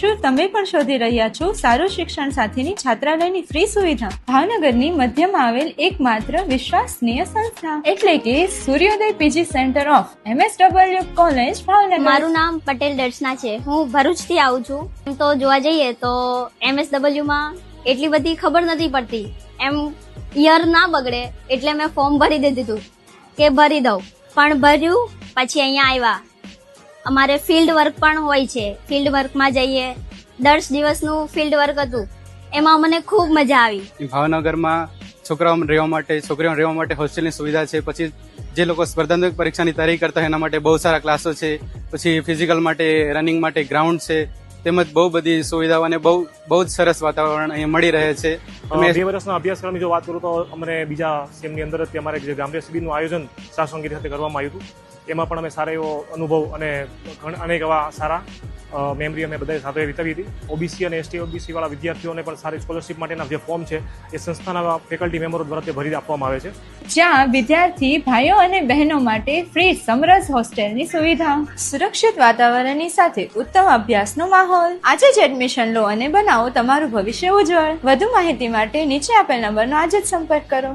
શું તમે પણ શોધી રહ્યા છો સારું શિક્ષણ સાથેની છાત્રાલયની ફ્રી સુવિધા? ભાવનગરની મધ્યમાં આવેલ એકમાત્ર વિશ્વસનીય સંસ્થા એટલે કે સૂર્યોદય PG centre of MSW college Bhavnagar. મારું નામ પટેલ દર્શના છે. હું ભરૂચથી આવું છું. એમ તો જોવા જઈએ તો MSW માં એટલી બધી ખબર નથી પડતી. એમ યર ના બગડે એટલે મેં ફોર્મ ભરી દીધું કે ભરી દઉં, પણ ભર્યું પછી અહીંયા આવ્યા. અમારે ફિલ્ડ વર્ક પણ હોય છે. ફિલ્ડ વર્કમાં જઈએ, 10 દિવસનું ફિલ્ડ વર્ક હતું, એમાં મને ખૂબ મજા આવી. ભાવનગરમાં છોકરાઓ રહેવા માટે, છોકરીઓ રહેવા માટે હોસ્ટેલની સુવિધા છે. પછી જે લોકો સ્પર્ધાત્મક પરીક્ષાની તૈયારી કરતા હોય એના માટે બહુ સારા ક્લાસો છે. પછી ફિઝિકલ માટે, રનિંગ માટે ગ્રાઉન્ડ છે. તેમજ બહુ બધી સુવિધાઓ અને બહુ જ સરસ વાતાવરણ અહીંયા મળી રહે છે. 2 વર્ષના અભ્યાસક્રમની જો વાત કરું તો અમને બીજા સેમની અંદર જ અમારે જે ગ્રામ્ય શિબિરનું આયોજન સાસણગીરી સાથે કરવામાં આવ્યું હતું. એમાં પણ અમે સારો એવો અનુભવ અને અનેક એવા સારા મેમરી અમે બધા સાથે વિતાવી હતી. ઓબીસી અને ST OBC વાળા વિદ્યાર્થીઓને પણ સારી સ્કોલરશિપ માટેના જે ફોર્મ છે એ સંસ્થાના ફેકલ્ટી મેમ્બરો દ્વારા તે ભરી આપવામાં આવે છે. જ્યાં વિદ્યાર્થી ભાઈઓ અને બહેનો માટે ફ્રી સમરસ હોસ્ટેલની સુવિધા, સુરક્ષિત વાતાવરણની સાથે ઉત્તમ અભ્યાસનો માહોલ. આજે જ એડમિશન લો અને બનાવો તમારું ભવિષ્ય ઉજ્જવળ. વધુ માહિતી માટે નીચે આપેલ નંબરનો આજે જ સંપર્ક કરો.